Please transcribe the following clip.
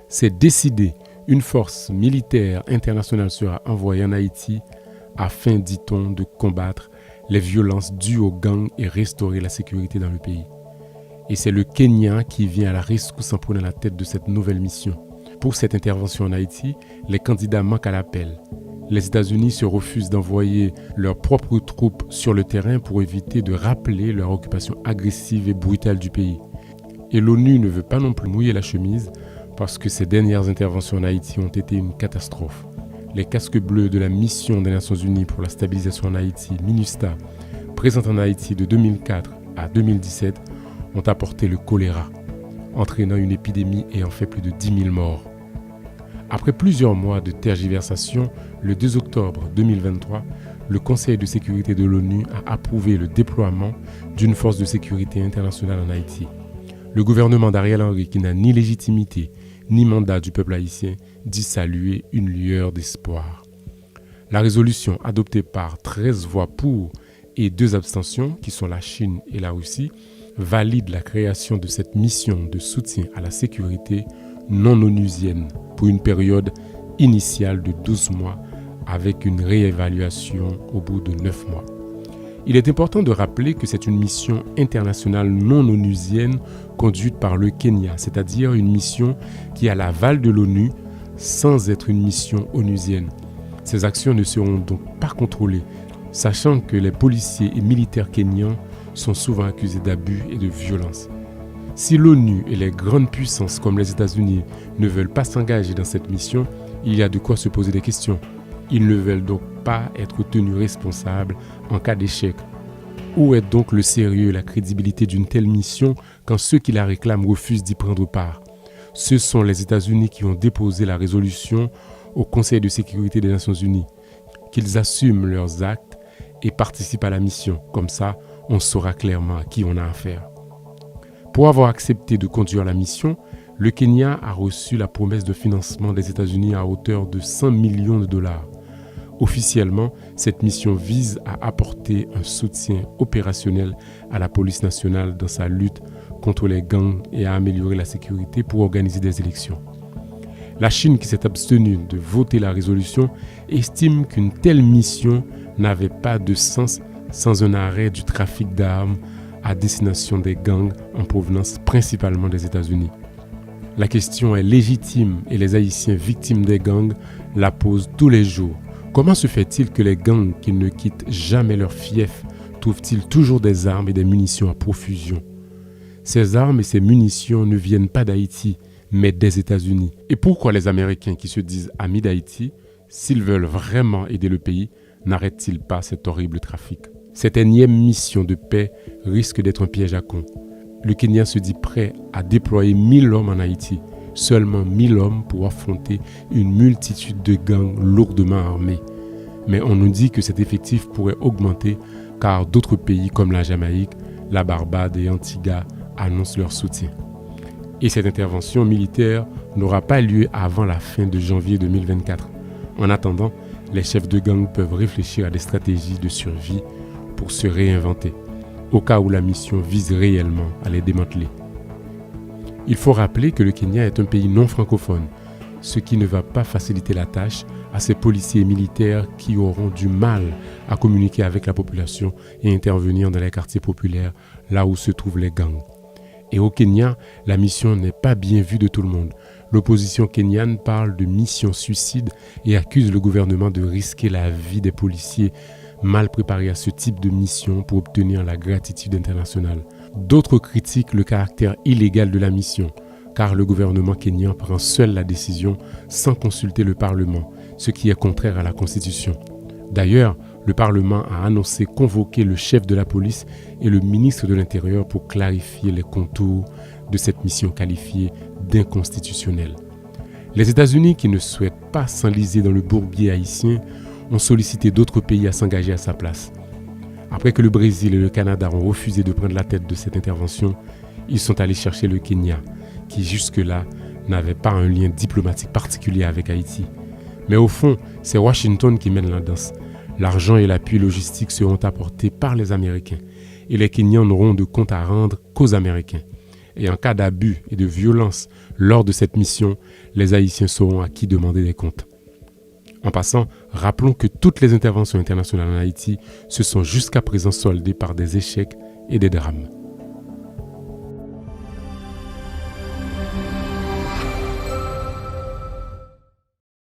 C'est décidé, une force militaire internationale sera envoyée en Haïti afin, dit-on, de combattre les violences dues aux gangs et restaurer la sécurité dans le pays. Et c'est le Kenya qui vient à la rescousse en prenant la tête de cette nouvelle mission. Pour cette intervention en Haïti, les candidats manquent à l'appel. Les États-Unis se refusent d'envoyer leurs propres troupes sur le terrain pour éviter de rappeler leur occupation agressive et brutale du pays. Et l'ONU ne veut pas non plus mouiller la chemise parce que ces dernières interventions en Haïti ont été une catastrophe. Les casques bleus de la mission des Nations Unies pour la stabilisation en Haïti, MINUSTAH, présente en Haïti de 2004 à 2017, ont apporté le choléra, entraînant une épidémie ayant fait plus de 10 000 morts. Après plusieurs mois de tergiversation, le 2 octobre 2023, le Conseil de sécurité de l'ONU a approuvé le déploiement d'une force de sécurité internationale en Haïti. Le gouvernement d'Ariel Henry, qui n'a ni légitimité ni mandat du peuple haïtien, dit saluer une lueur d'espoir. La résolution adoptée par 13 voix pour et 2 abstentions, qui sont la Chine et la Russie, valide la création de cette mission de soutien à la sécurité non onusienne pour une période initiale de 12 mois avec une réévaluation au bout de 9 mois. Il est important de rappeler que c'est une mission internationale non onusienne conduite par le Kenya, c'est-à-dire une mission qui a l'aval de l'ONU sans être une mission onusienne. Ces actions ne seront donc pas contrôlées, sachant que les policiers et militaires kenyans sont souvent accusés d'abus et de violence. Si l'ONU et les grandes puissances comme les États-Unis ne veulent pas s'engager dans cette mission, il y a de quoi se poser des questions. Ils ne veulent donc pas être tenus responsables en cas d'échec. Où est donc le sérieux et la crédibilité d'une telle mission quand ceux qui la réclament refusent d'y prendre part? Ce sont les États-Unis qui ont déposé la résolution au Conseil de sécurité des Nations Unies. Qu'ils assument leurs actes et participent à la mission. Comme ça, on saura clairement à qui on a affaire. Pour avoir accepté de conduire la mission, le Kenya a reçu la promesse de financement des États-Unis à hauteur de 100 millions de dollars. Officiellement, cette mission vise à apporter un soutien opérationnel à la police nationale dans sa lutte contre les gangs et à améliorer la sécurité pour organiser des élections. La Chine, qui s'est abstenue de voter la résolution, estime qu'une telle mission n'avait pas de sens sans un arrêt du trafic d'armes à destination des gangs en provenance principalement des États-Unis. La question est légitime et les Haïtiens victimes des gangs la posent tous les jours. Comment se fait-il que les gangs qui ne quittent jamais leur fief trouvent-ils toujours des armes et des munitions à profusion? Ces armes et ces munitions ne viennent pas d'Haïti, mais des États-Unis. Et pourquoi les Américains qui se disent amis d'Haïti, s'ils veulent vraiment aider le pays, n'arrêtent-ils pas cet horrible trafic? Cette énième mission de paix risque d'être un piège à con. Le Kenya se dit prêt à déployer 1000 hommes en Haïti. Seulement 1000 hommes pour affronter une multitude de gangs lourdement armés. Mais on nous dit que cet effectif pourrait augmenter car d'autres pays comme la Jamaïque, la Barbade et Antigua annoncent leur soutien. Et cette intervention militaire n'aura pas lieu avant la fin de janvier 2024. En attendant, les chefs de gang peuvent réfléchir à des stratégies de survie pour se réinventer, au cas où la mission vise réellement à les démanteler. Il faut rappeler que le Kenya est un pays non francophone, ce qui ne va pas faciliter la tâche à ces policiers et militaires qui auront du mal à communiquer avec la population et intervenir dans les quartiers populaires, là où se trouvent les gangs. Et au Kenya, la mission n'est pas bien vue de tout le monde. L'opposition kenyane parle de mission suicide et accuse le gouvernement de risquer la vie des policiers mal préparés à ce type de mission pour obtenir la gratitude internationale. D'autres critiquent le caractère illégal de la mission, car le gouvernement kenyan prend seul la décision sans consulter le Parlement, ce qui est contraire à la Constitution. D'ailleurs, le Parlement a annoncé convoquer le chef de la police et le ministre de l'Intérieur pour clarifier les contours de cette mission qualifiée d'inconstitutionnelle. Les États-Unis, qui ne souhaitent pas s'enliser dans le bourbier haïtien, ont sollicité d'autres pays à s'engager à sa place. Après que le Brésil et le Canada ont refusé de prendre la tête de cette intervention, ils sont allés chercher le Kenya, qui jusque-là n'avait pas un lien diplomatique particulier avec Haïti. Mais au fond, c'est Washington qui mène la danse. L'argent et l'appui logistique seront apportés par les Américains et les Kenyans n'auront de compte à rendre qu'aux Américains. Et en cas d'abus et de violence lors de cette mission, les Haïtiens sauront à qui demander des comptes. En passant, rappelons que toutes les interventions internationales en Haïti se sont jusqu'à présent soldées par des échecs et des drames.